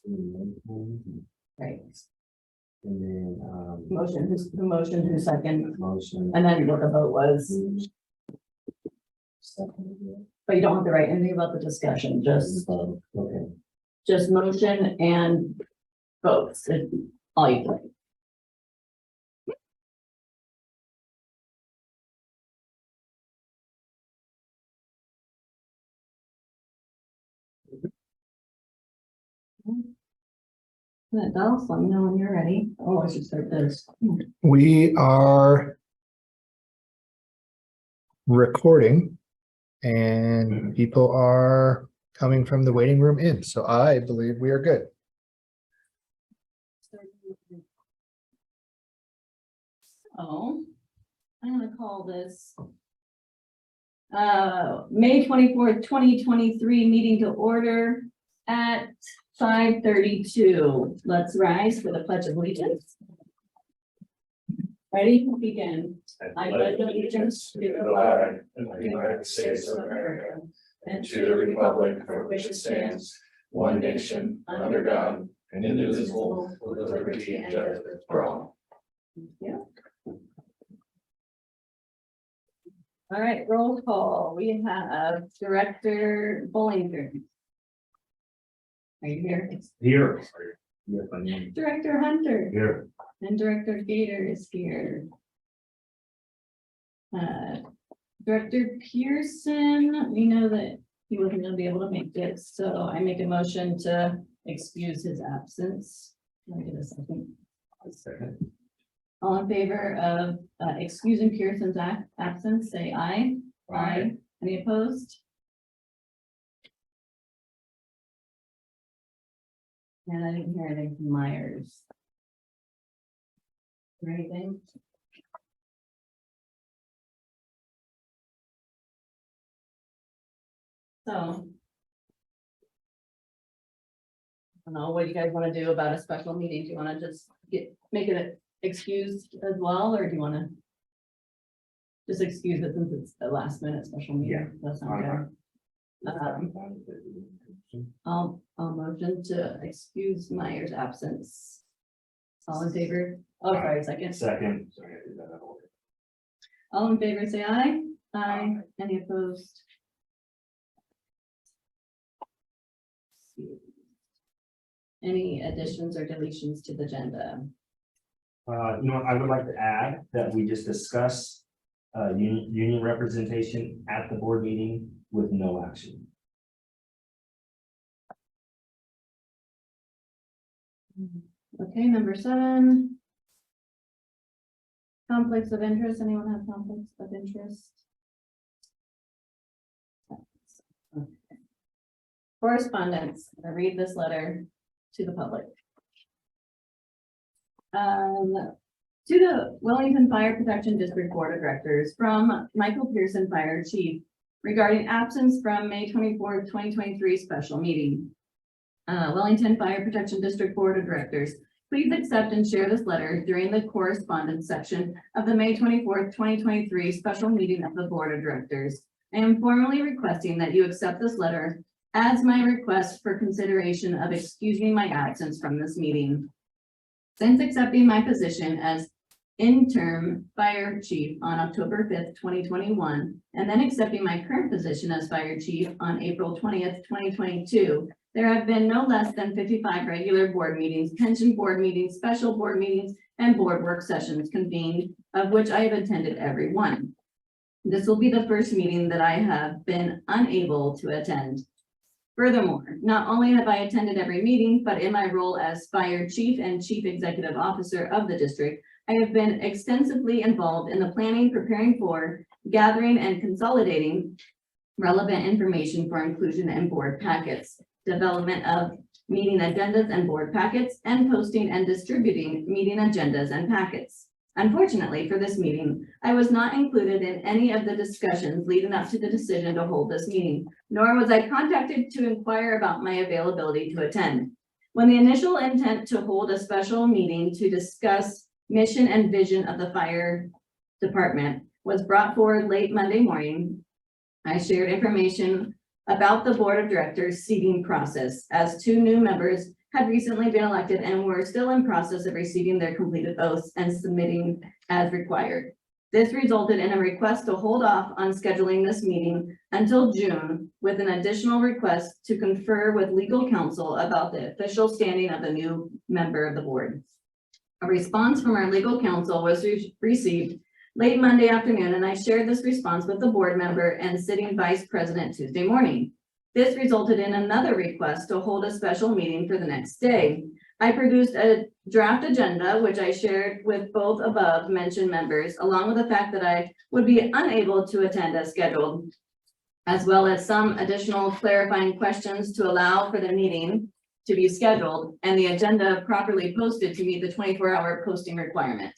Right. And then, Motion, who motion, who second, motion. and then what the vote was, but you don't have to write anything about the discussion, Okay. just motion and votes, it's all you do. Dallas, let me know when you're ready. Oh, I should start this. We are recording and people are coming from the waiting room in, so I believe we are good. So I'm gonna call this May 24th, 2023 meeting to order at 5:32. Let's rise for the Pledge of Allegiance. Ready? Begin. I pledge allegiance to the flag of the United States of America and to the republic for which it stands, one nation, under God, indivisible, with liberty and justice for all. Yeah. All right, roll call. We have Director Wellington. Are you here? Here. Director Hunter Here. and Director Gator is here. Director Pearson, we know that he wasn't going to be able to make it, so I make a motion to excuse his absence. Let me get a second. All in favor of excusing Pearson's absence, say aye. Aye. Any opposed? And I didn't hear anything from Myers. Or anything? So. I don't know what you guys want to do about a special meeting. Do you want to just make it excused as well, or do you want to just excuse it since it's the last minute special meeting? Yeah. That sounds good. I'll motion to excuse Myers' absence. All in favor? Oh, sorry, second. Second. All in favor, say aye. Aye. Any opposed? Any additions or deletions to the agenda? I would like to add that we just discussed union representation at the board meeting with no action. Okay, number 7. Conflicts of interest. Anyone have conflicts of interest? Okay. Correspondence. I read this letter to the public. To the Wellington Fire Protection District Board of Directors from Michael Pearson, Fire Chief, regarding absence from May 24th, 2023 special meeting. Wellington Fire Protection District Board of Directors, please accept and share this letter during the correspondence section of the May 24th, 2023 special meeting of the Board of Directors. I am formally requesting that you accept this letter as my request for consideration of excusing my absence from this meeting. Since accepting my position as interim fire chief on October 5th, 2021, and then accepting my current position as fire chief on April 20th, 2022, there have been no less than 55 regular board meetings, pension board meetings, special board meetings, and board work sessions convened, of which I have attended every one. This will be the first meeting that I have been unable to attend. Furthermore, not only have I attended every meeting, but in my role as fire chief and chief executive officer of the district, I have been extensively involved in the planning, preparing for, gathering, and consolidating relevant information for inclusion in board packets, development of meeting agendas and board packets, and posting and distributing meeting agendas and packets. Unfortunately for this meeting, I was not included in any of the discussions leading up to the decision to hold this meeting, nor was I contacted to inquire about my availability to attend. When the initial intent to hold a special meeting to discuss mission and vision of the fire department was brought forward late Monday morning, I shared information about the board of directors seating process, as 2 new members had recently been elected and were still in process of receiving their completed oaths and submitting as required. This resulted in a request to hold off on scheduling this meeting until June, with an additional request to confer with legal counsel about the official standing of the new member of the board. A response from our legal counsel was received late Monday afternoon, and I shared this response with the board member and sitting vice president Tuesday morning. This resulted in another request to hold a special meeting for the next day. I produced a draft agenda, which I shared with both above mentioned members, along with the fact that I would be unable to attend as scheduled, as well as some additional clarifying questions to allow for the meeting to be scheduled and the agenda properly posted to meet the 24-hour posting requirement.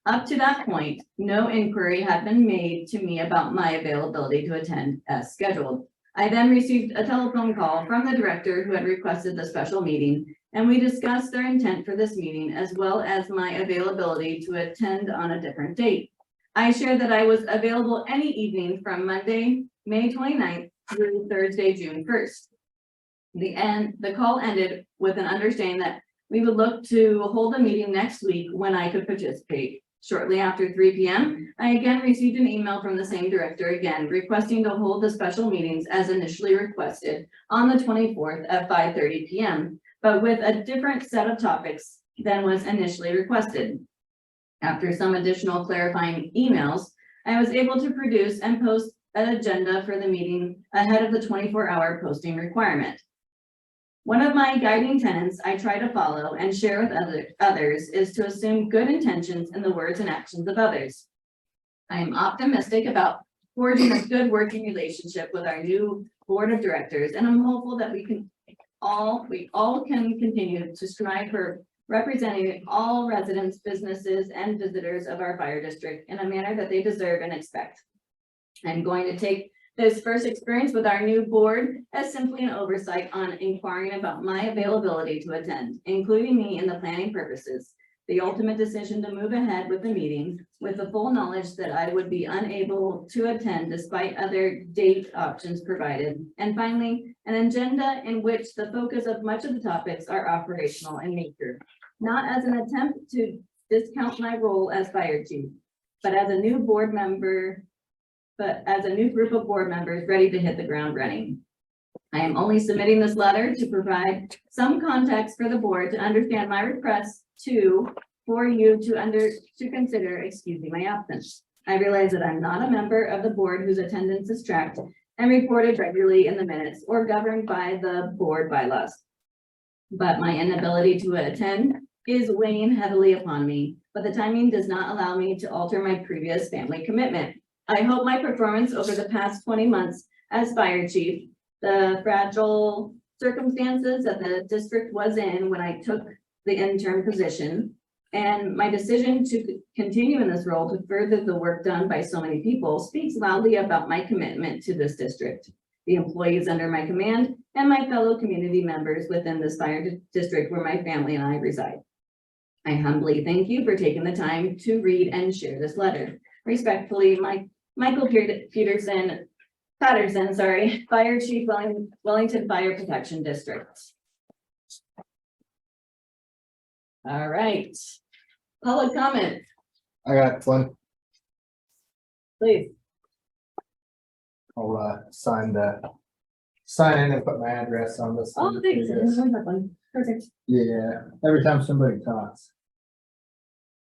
Up to that point, no inquiry had been made to me about my availability to attend as scheduled. I then received a telephone call from the director who had requested the special meeting, and we discussed their intent for this meeting as well as my availability to attend on a different date. I shared that I was available any evening from Monday, May 29th through Thursday, June 1st. The call ended with an understanding that we would look to hold a meeting next week when I could participate. Shortly after 3 p.m., I again received an email from the same director again requesting to hold the special meetings as initially requested on the 24th at 5:30 p.m., but with a different set of topics than was initially requested. After some additional clarifying emails, I was able to produce and post an agenda for the meeting ahead of the 24-hour posting requirement. One of my guiding tenets I try to follow and share with others is to assume good intentions in the words and actions of others. I am optimistic about forging a good working relationship with our new board of directors, and I'm hopeful that we all can continue to strive for representing all residents, businesses, and visitors of our fire district in a manner that they deserve and expect. I'm going to take this first experience with our new board as simply an oversight on inquiring about my availability to attend, including me in the planning purposes. The ultimate decision to move ahead with the meeting with the full knowledge that I would be unable to attend despite other date options provided. And finally, an agenda in which the focus of much of the topics are operational in nature, not as an attempt to discount my role as fire chief, but as a new board member as a new group of board members ready to hit the ground running. I am only submitting this letter to provide some context for the board to understand my request for you to consider excusing my absence. I realize that I'm not a member of the board whose attendance is tracked and reported regularly in the minutes or governed by the board bylaws. But my inability to attend is weighing heavily upon me, but the timing does not allow me to alter my previous family commitment. I hope my performance over the past 20 months as fire chief, the fragile circumstances that the district was in when I took the interim position, and my decision to continue in this role to further the work done by so many people speaks loudly about my commitment to this district, the employees under my command, and my fellow community members within this fire district where my family and I reside. I humbly thank you for taking the time to read and share this letter. Respectfully, Michael Patterson, Fire Chief, Wellington Fire Protection District. All right, public comment, I got one. please. I'll sign in and put my address on this. Oh, one. thanks. Yes. That one. Perfect. Yeah, every time somebody talks.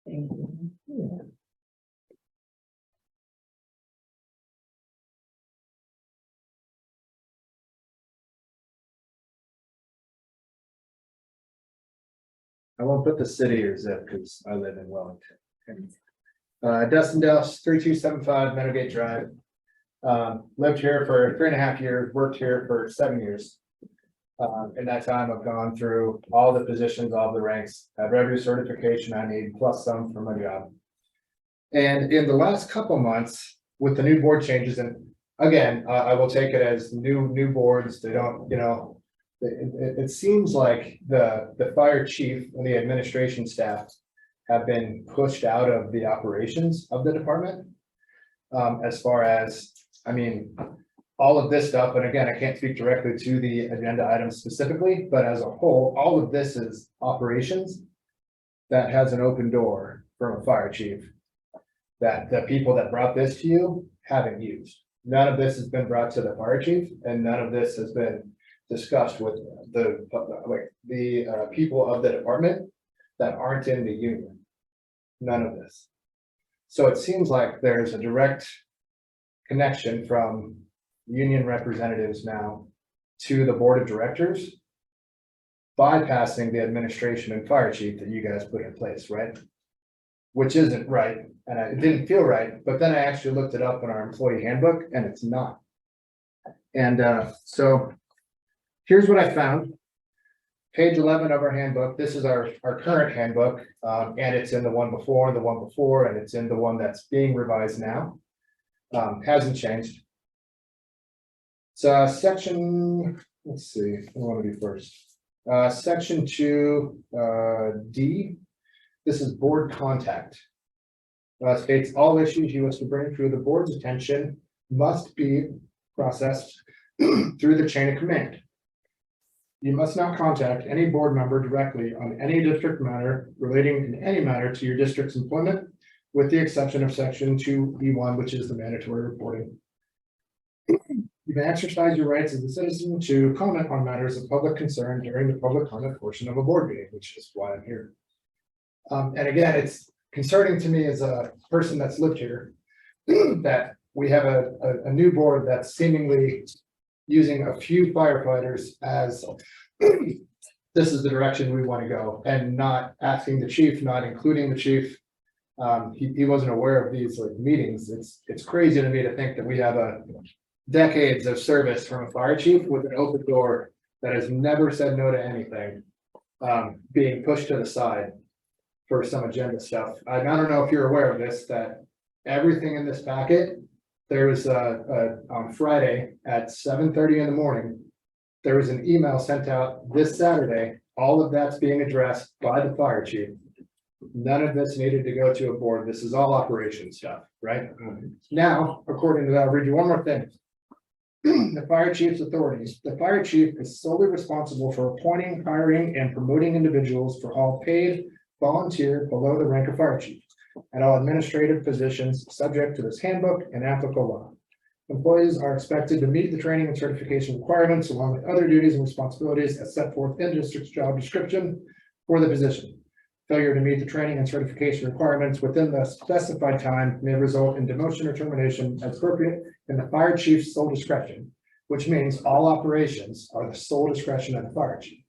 Thank you. Yeah. I won't put the city or zip because I live in Wellington. Dustin Delsh, 3275 Meadowgate Drive. Lived here for 3.5 years, worked here for 7 years. In that time, I've gone through all the positions, all the ranks, have every certification I need, plus some for my job. And in the last couple months, with the new board changes, and again, I will take it as new boards, they don't, it seems like the fire chief and the administration staff have been pushed out of the operations of the department. As far as, I mean, all of this stuff, and again, I can't speak directly to the agenda items specifically, but as a whole, all of this is operations that has an open door from a fire chief that the people that brought this to you haven't used. None of this has been brought to the fire chief, and none of this has been discussed with the, people of the department that aren't in the union. None of this. So it seems like there's a direct connection from union representatives now to the board of directors, bypassing the administration and fire chief that you guys put in place, right? Which isn't right, and it didn't feel right, but then I actually looked it up in our employee handbook, and it's not. And so here's what I found. Page 11 of our handbook, this is our current handbook, and it's in the one before, and it's in the one that's being revised now. Hasn't changed. So section, let's see, what do I want to do first? Section 2, D, this is board contact. States all issues you wish to bring to the board's attention must be processed through the chain of command. You must not contact any board member directly on any district matter relating in any matter to your district's employment, with the exception of section 2E1, which is the mandatory reporting. You can exercise your rights as a citizen to comment on matters of public concern during the public comment portion of a board meeting, which is why I'm here. And again, it's concerning to me as a person that's lived here that we have a new board that's seemingly using a few firefighters as this is the direction we want to go, and not asking the chief, not including the chief. He wasn't aware of these like meetings. It's crazy to me to think that we have a decades of service from a fire chief with an open door that has never said no to anything, being pushed to the side for some agenda stuff. I don't know if you're aware of this, that everything in this packet, there was on Friday at 7:30 in the morning, there was an email sent out this Saturday. All of that's being addressed by the fire chief. None of this needed to go to a board. This is all operation stuff, right? Now, according to that, I'll read you one more thing. The fire chief's authorities. The fire chief is solely responsible for appointing, hiring, and promoting individuals for all paid, volunteer below the rank of fire chief, and all administrative positions subject to this handbook and applicable law. Employees are expected to meet the training and certification requirements along with other duties and responsibilities as set forth in the district's job description for the position. Failure to meet the training and certification requirements within the specified time may result in demotion or termination as appropriate in the fire chief's sole discretion, which means all operations are the sole discretion of the fire chief,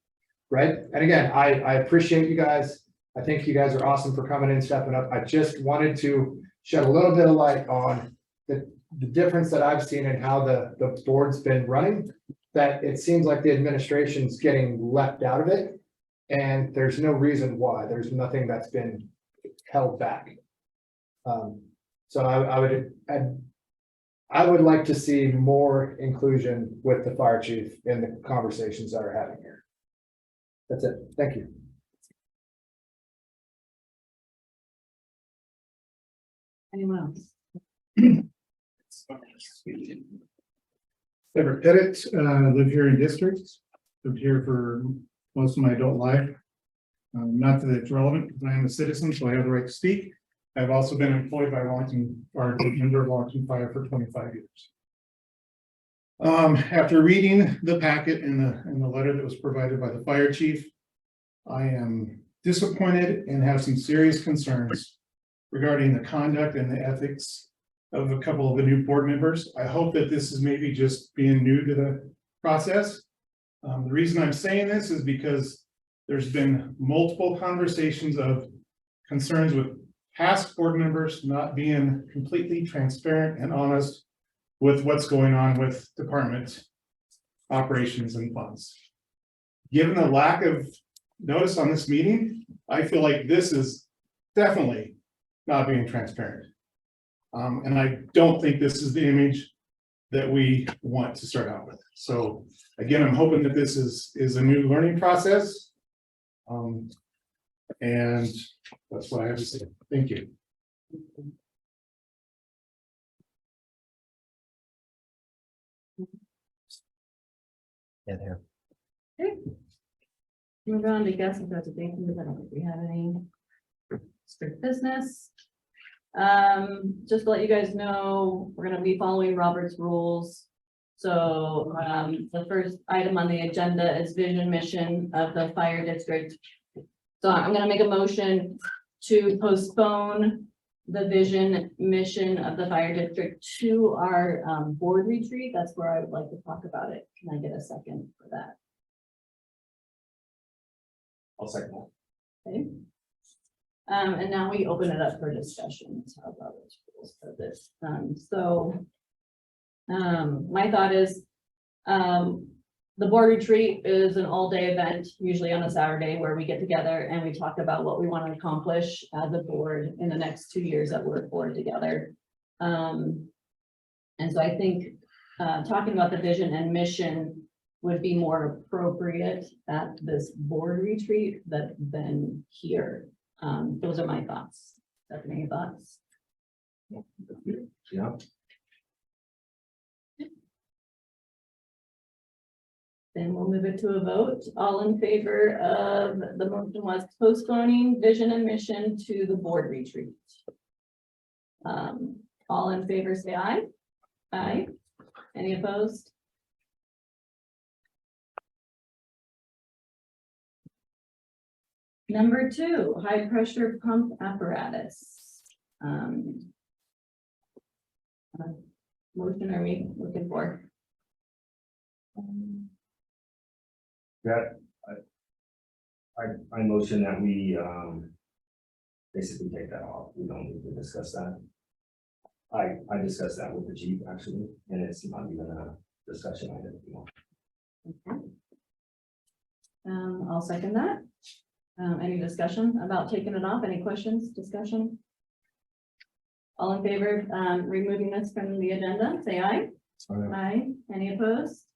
right? And again, I appreciate you guys. I think you guys are awesome for coming in, stepping up. I just wanted to shed a little bit of light on the difference that I've seen in how the board's been running, that it seems like the administration's getting left out of it. And there's no reason why. There's nothing that's been held back. So I would like to see more inclusion with the fire chief in the conversations that are having here. That's it. Thank you. Anyone else? Everett Pettit, live here in districts, lived here for most of my adult life. Not that it's relevant because I am a citizen, so I have the right to speak. I've also been employed by Wellington, or member of Wellington Fire for 25 years. After reading the packet and the letter that was provided by the fire chief, I am disappointed and have some serious concerns regarding the conduct and the ethics of a couple of the new board members. I hope that this is maybe just being new to the process. The reason I'm saying this is because there's been multiple conversations of concerns with past board members not being completely transparent and honest with what's going on with department operations and funds. Given the lack of notice on this meeting, I feel like this is definitely not being transparent. And I don't think this is the image that we want to start out with. So again, I'm hoping that this is a new learning process. And that's what I have to say. Thank you. Yeah, there. Move on to guest presentations. I don't think we have any strict business. Just to let you guys know, we're gonna be following Robert's rules. So, the first item on the agenda is vision mission of the fire district. So I'm gonna make a motion to postpone the vision mission of the fire district to our, board retreat. That's where I would like to talk about it. Can I get a second for that? I'll second that. Okay. And now we open it up for discussions. How about those rules for this? My thought is, the board retreat is an all-day event, usually on a Saturday, where we get together and we talk about what we want to accomplish as a board in the next 2 years that we're board together. And so I think, talking about the vision and mission would be more appropriate at this board retreat than here. Those are my thoughts. Stephanie, any thoughts? Yeah. Then we'll move it to a vote. All in favor of the motion was postponing vision and mission to the board retreat. All in favor, say aye. Aye. Any opposed? Number 2, high pressure pump apparatus. Motion are we looking for? That, I motion that we, basically take that off. We don't need to discuss that. I discussed that with the chief actually, and it's not even a discussion item anymore. Okay. I'll second that. Any discussion about taking it off? Any questions, discussion? All in favor of removing this from the agenda, say aye. Aye. Any opposed?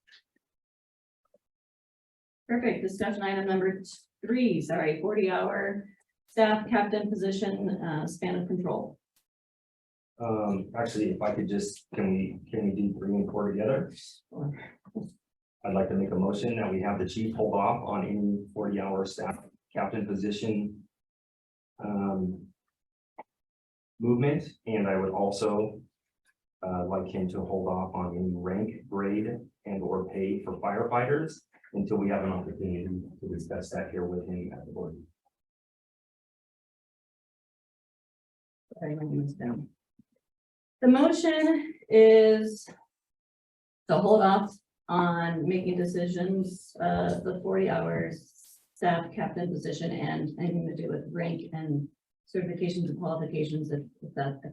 Perfect. Discussion item number 3, 40-hour staff captain position, span of control. Actually, if I could just, can we do 3 and 4 together? I'd like to make a motion that we have the chief hold off on any 40-hour staff captain position movement, and I would also like him to hold off on any rank, grade, and or pay for firefighters until we have an opportunity to discuss that here with him at the board. Sorry, my name is down. The motion is to hold off on making decisions, the 40 hours staff captain position and anything to do with rank and certifications and qualifications, if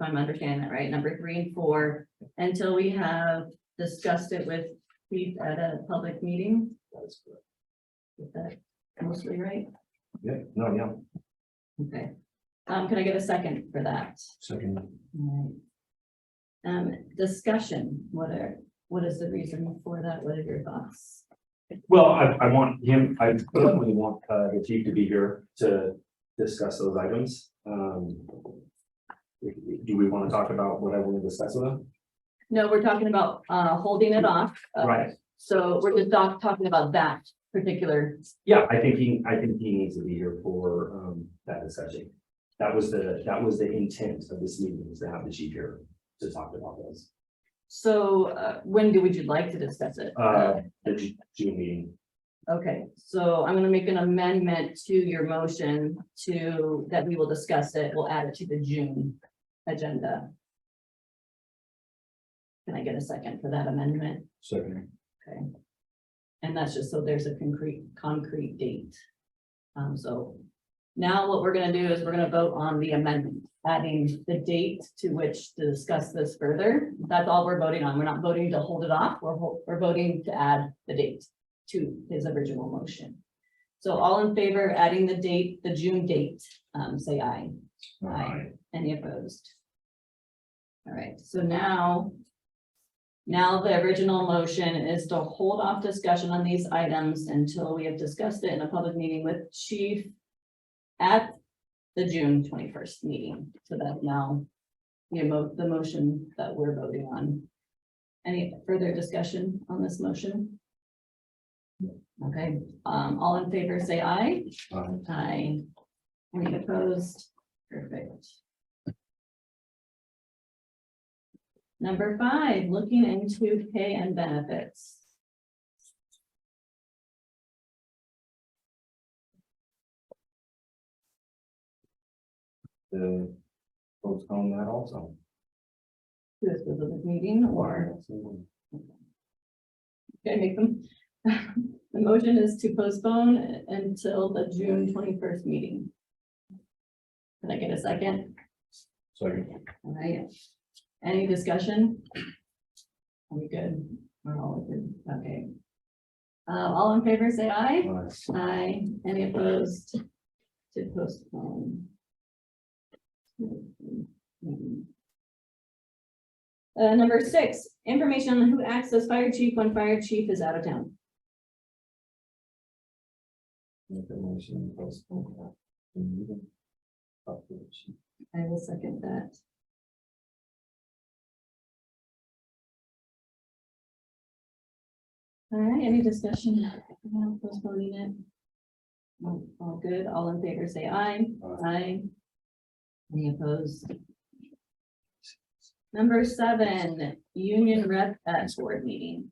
I'm understanding that right, number 3 and 4, until we have discussed it with Chief at a public meeting. That's correct. Is that mostly right? Yeah, no, yeah. Okay. Can I get a second for that? Second. All right. Discussion, what is the reason for that? What are your thoughts? Well, I want him, I definitely want the chief to be here to discuss those items. Do we want to talk about what I want to discuss with him? No, we're talking about holding it off. Right. So we're just talking about that particular. Yeah, I think he needs to be here for that discussion. That was the intent of this meeting, is to have the chief here to talk about this. So when would you like to discuss it? The June meeting. Okay, so I'm gonna make an amendment to your motion to that we will discuss it. We'll add it to the June agenda. Can I get a second for that amendment? Second. Okay. And that's just so there's a concrete date. So now what we're gonna do is we're gonna vote on the amendment, adding the date to which to discuss this further. That's all we're voting on. We're not voting to hold it off. We're voting to add the date to his original motion. So all in favor of adding the date, the June date, say aye. Aye. Any opposed? All right, so now the original motion is to hold off discussion on these items until we have discussed it in a public meeting with chief at the June 21st meeting. So that's now the motion that we're voting on. Any further discussion on this motion? Okay, all in favor, say aye. Um, Aye. Any opposed? Perfect. Number 5, looking into pay and benefits. the postpone that also. To a specific meeting or, okay, make them. The motion is to postpone until the June 21st meeting. Can I get a second? Second. All right. Any discussion? Are we good? We're all good. Okay. All in favor, say aye. Aye. Any opposed to postpone? Number 6, information on who acts as fire chief when fire chief is out of town. Make a motion to postpone that. I will second that. All right, any discussion about postponing it? All good, all in favor, say aye. Aye. Any opposed? Number 7, union rep at board meeting.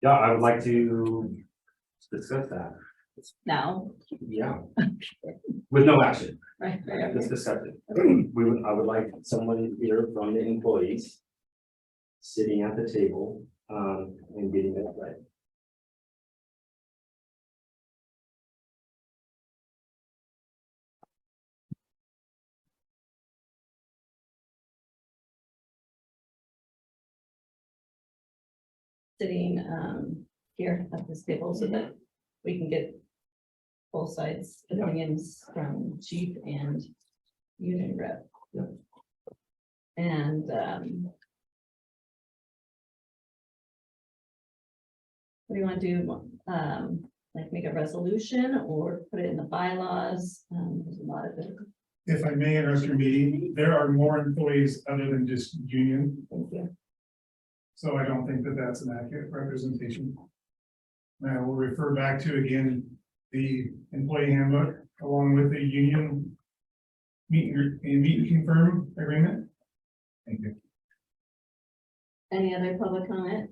Yeah, I would like to discuss that. Now, Yeah. With no action, right, just discuss it. I would like somebody here from the employees sitting at the table, and getting it right. sitting here at this table so that we can get both sides opinions from chief and union rep. Yep. And what do you want to do? Like make a resolution or put it in the bylaws? There's a lot of it. If I may interrupt your meeting, there are more employees other than just union, Thank you. so I don't think that that's an accurate representation. And I will refer back to, again, the employee handbook along with the union meet and confirm agreement. Thank you. Any other public comment?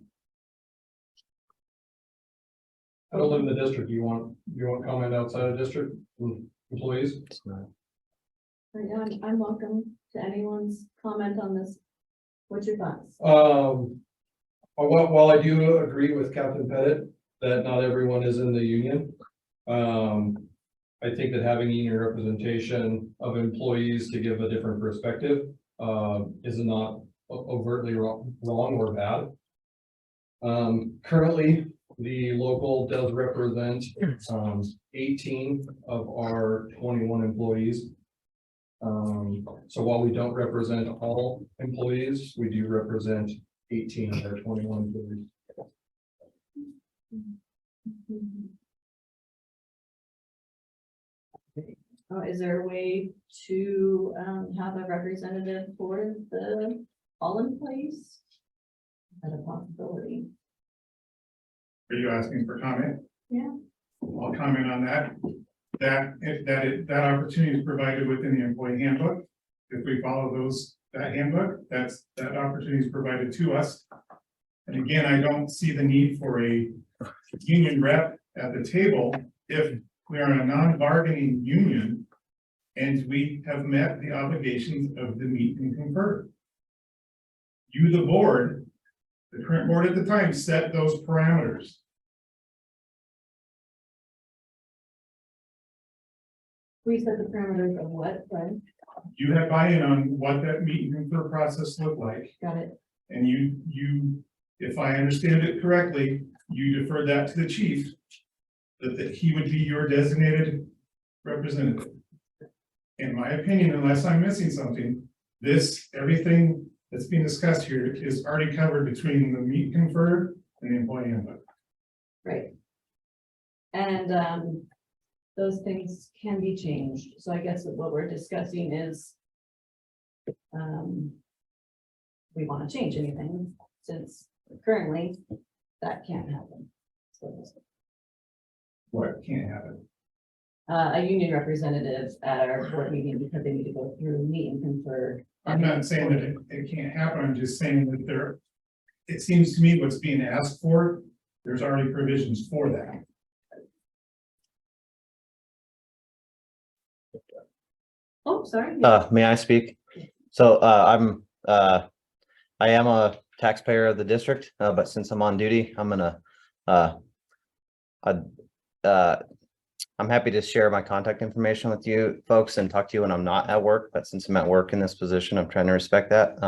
I don't live in the district. You want comment outside of district from employees? Yeah, I'm welcome to anyone's comment on this. What's your thoughts? While I do agree with Captain Pettit that not everyone is in the union, I think that having union representation of employees to give a different perspective is not overtly wrong or bad. Currently, the local does represent 18 of our 21 employees. So while we don't represent all employees, we do represent 18 of our 21 employees. Is there a way to have a representative for the all employees? Is that a possibility? Are you asking for comment? Yeah. I'll comment on that. That opportunity is provided within the employee handbook. If we follow that handbook, that opportunity is provided to us. And again, I don't see the need for a union rep at the table if we are in a non-bargaining union and we have met the obligations of the meet and confer. You, the board, the current board at the time, set those parameters. We set the parameters of what, right? You had buy-in on what that meet and confer process looked like. Got it. And you, if I understand it correctly, you deferred that to the chief, that he would be your designated representative. In my opinion, unless I'm missing something, everything that's being discussed here is already covered between the meet and confer and the employee handbook. Right. And those things can be changed. So I guess that what we're discussing is we want to change anything since currently that can't happen. So What can't happen? A union representative at our board meeting because they need to go through meet and confer. I'm not saying that it can't happen, I'm just saying that there, it seems to me what's being asked for, there's already provisions for that. Oh, sorry. May I speak? So, I am a taxpayer of the district, but since I'm on duty, I'm gonna, I'm happy to share my contact information with you folks and talk to you when I'm not at work, but since I'm at work in this position, I'm trying to respect that.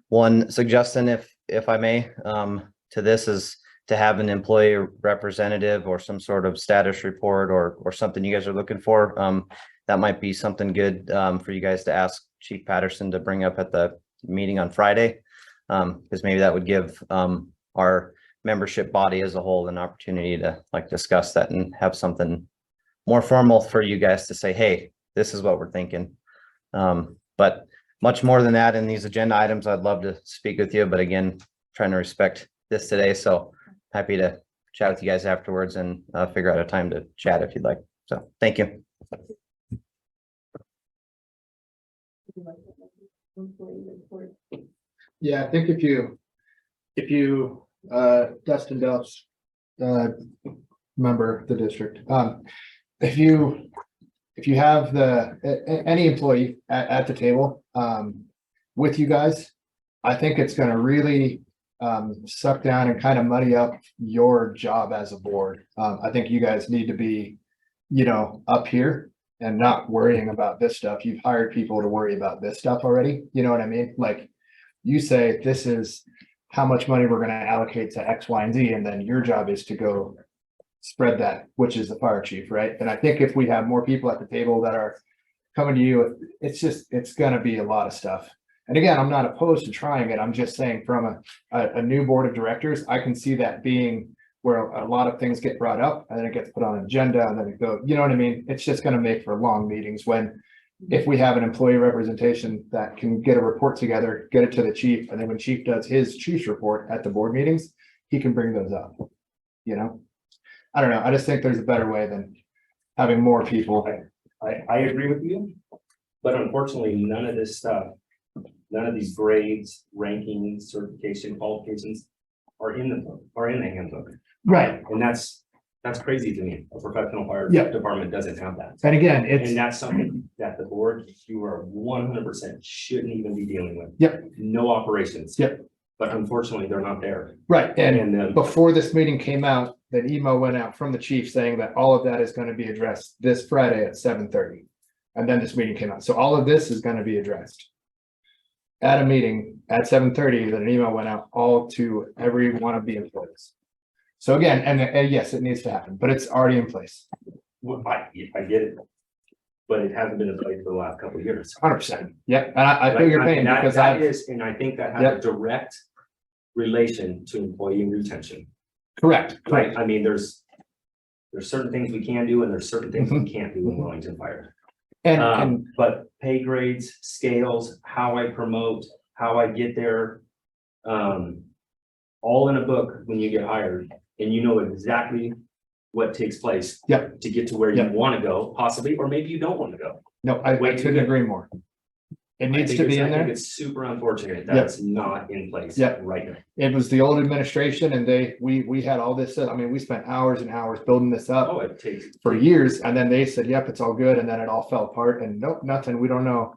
One suggestion, if I may, to this is to have an employee representative or some sort of status report or something you guys are looking for. That might be something good for you guys to ask Chief Patterson to bring up at the meeting on Friday. Because maybe that would give our membership body as a whole an opportunity to like discuss that and have something more formal for you guys to say, hey, this is what we're thinking. But much more than that in these agenda items, I'd love to speak with you, but again, trying to respect this today. So happy to chat with you guys afterwards and figure out a time to chat if you'd like. So thank you. Yeah, I think if you, Dustin Delps, member of the district, if you have any employee at the table, with you guys, I think it's gonna really, suck down and kind of muddy up your job as a board. I think you guys need to be, up here and not worrying about this stuff. You've hired people to worry about this stuff already. You know what I mean? Like you say, this is how much money we're gonna allocate to X, Y, and Z, and then your job is to go spread that, which is the fire chief, right? And I think if we have more people at the table that are coming to you, it's gonna be a lot of stuff. And again, I'm not opposed to trying it. I'm just saying from a new board of directors, I can see that being where a lot of things get brought up and then it gets put on an agenda and then it goes, you know what I mean? It's just gonna make for long meetings when if we have an employee representation that can get a report together, get it to the chief, and then when chief does his chief's report at the board meetings, he can bring those up, I don't know. I just think there's a better way than having more people. I agree with you, but unfortunately, none of this stuff, none of these grades, rankings, certification, qualifications are in the handbook. Right. And that's crazy to me. A professional fire Yeah. department doesn't have that. And again, And that's something that the board, you are 100% shouldn't even be dealing with. Yep. No operations. Yep. But unfortunately, they're not there. right. And And before this meeting came out, that email went out from the chief saying that all of that is going to be addressed this Friday at 7:30. And then this meeting came out. So all of this is going to be addressed at a meeting at 7:30, that an email went out all to every one of the employees. So again, and yes, it needs to happen, but it's already in place. well, I get it. But it hasn't been in place for the last couple of years. 100%. Yep. And I feel your pain That- because that is, and I think that has Yep. a direct relation to employee retention. correct. Right, I mean, there's certain things we can do and there's certain things we can't do in Wellington Fire. And But pay grades, scales, how I promote, how I get there, all in a book when you get hired, and you know exactly what takes place. Yep. To get to where you Yep. want to go, possibly, or maybe you don't want to go. no, I Way too couldn't good. agree more. It I needs think to be it's- in I think there. It's super unfortunate that Yep. it's not in place. Yep. Right now. It was the old administration and we had all this, I mean, we spent hours and hours building this up Oh, it takes. for years, and then they said, yep, it's all good, and then it all fell apart, and nope, nothing, we don't know.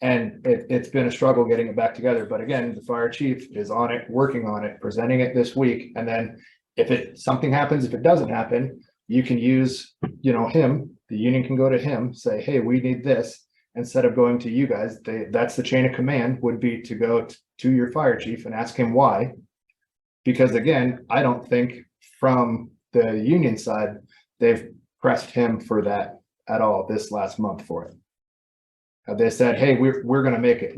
And it's been a struggle getting it back together, but again, the fire chief is on it, working on it, presenting it this week, and then if something happens, if it doesn't happen, you can use, him, the union can go to him, say, hey, we need this. Instead of going to you guys, that's the chain of command would be to go to your fire chief and ask him why. Because again, I don't think from the union side, they've pressed him for that at all this last month for it. They said, hey, we're gonna make it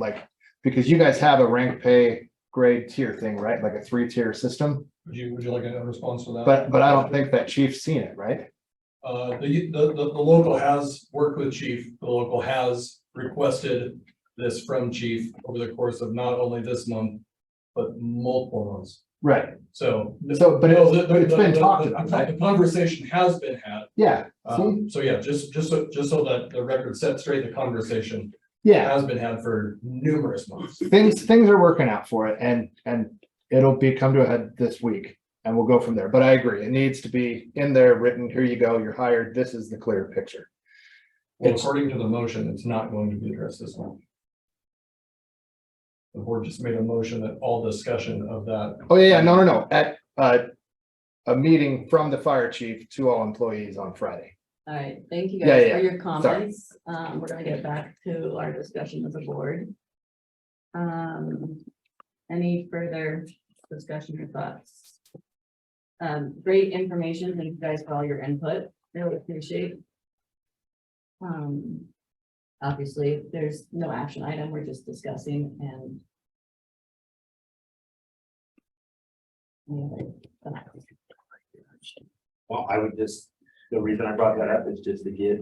because you guys have a rank pay grade tier thing, right? Like a 3-tier system, Would you like a response to that? but I don't think that chief's seen it, right? The local has worked with chief, the local has requested this from chief over the course of not only this month, but multiple months. Right, So. So, but no, it's been talked about, the right? conversation has been had. yeah, see, So yeah, just so that the record set straight, the conversation yeah, has been had for numerous months. things are working out for it, and it'll come to a head this week, and we'll go from there, but I agree, it needs to be in there written, here you go, you're hired, this is the clear picture. Well, according to the motion, it's not going to be addressed this month. The board just made a motion that all discussion of that. Oh, yeah, no, at, a meeting from the fire chief to all employees on Friday. All right, thank you Yeah, guys yeah, for your comments. We're gonna get back to our discussion as a board. Any further discussion or thoughts? Great information. Thank you guys for all your input. Really appreciate. Obviously, there's no action item. We're just discussing and. Well, I would just, the reason I brought that up is just to get,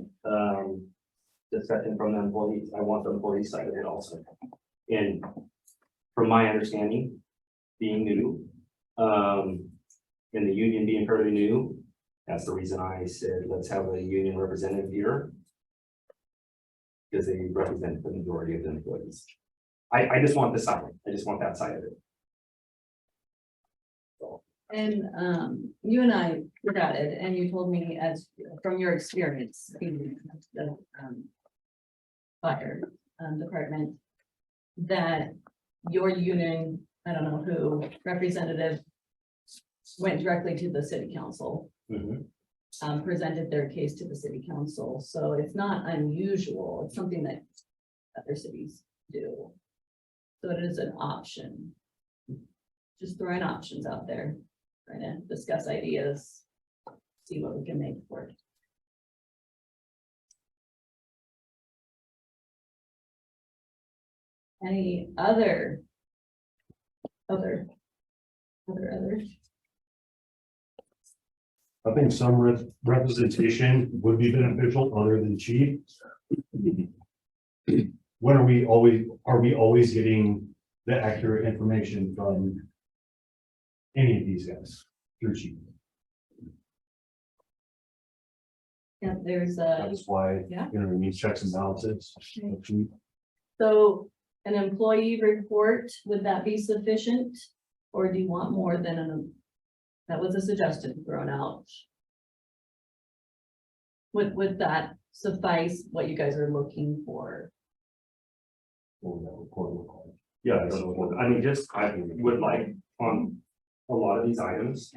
discussion from the employees. I want the employee side of it also. And from my understanding, being new, and the union being fairly new, that's the reason I said, let's have a union representative here. Because they represent the majority of the employees. I just want this side, I just want that side of it. And you and I chatted, and you told me as from your experience in the fire department that your union, I don't know who, representative went directly to the city council, presented their case to the city council. So it's not unusual. It's something that other cities do. So it is an option. Just throwing options out there. Trying to discuss ideas, see what we can make work. Any other? Other? I think some representation would be beneficial other than chief. When are we always getting the accurate information from any of these guys through chief? Yeah, there's a, That's why, Yeah. you know, we need checks and balances. of chief. so an employee report, would that be sufficient? Or do you want more than that was a suggestion thrown out? Would that suffice what you guys are looking for? Or that report look like. Yeah, I mean, just, I would like on a lot of these items.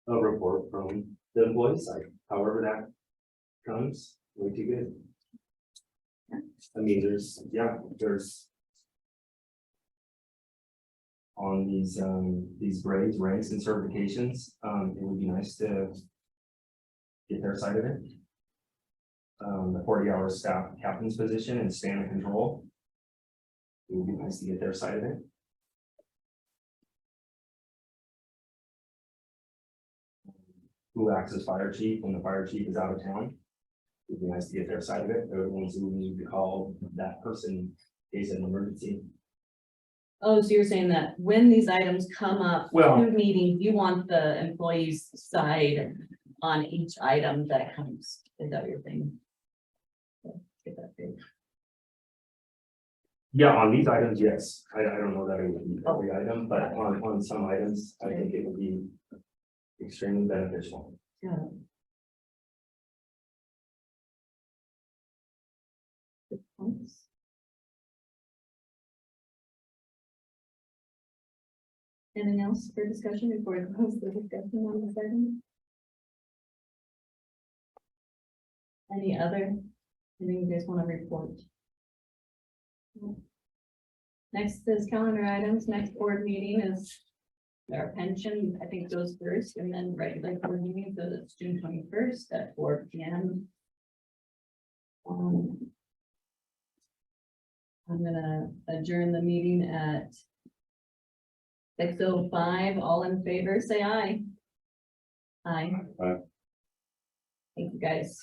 A report from the employee side, however that comes, way too good. I mean, there's on these grades, ranks and certifications, it would be nice to get their side of it. The 40-hour staff captain's position and span of control. It would be nice to get their side of it. Who acts as fire chief when the fire chief is out of town? It'd be nice to get their side of it. They're the ones who need to call that person in case of an emergency. Oh, so you're saying that when these items come up Well- to meetings, you want the employee's side on each item that comes, is that your thing? Get that big. Yeah, on these items, yes. I don't know that it would be every item, but on some items, I think it would be extremely beneficial. Yeah. Good points. Anything else for discussion before we close the discussion on this item? Any other, anything you guys want to report? Next is calendar items. Next board meeting is our pension, I think goes first, and then regular board meeting, so it's June 21st at 4 p.m. I'm gonna adjourn the meeting at 6:05. All in favor, say aye. Aye. Aye. Thank you, guys.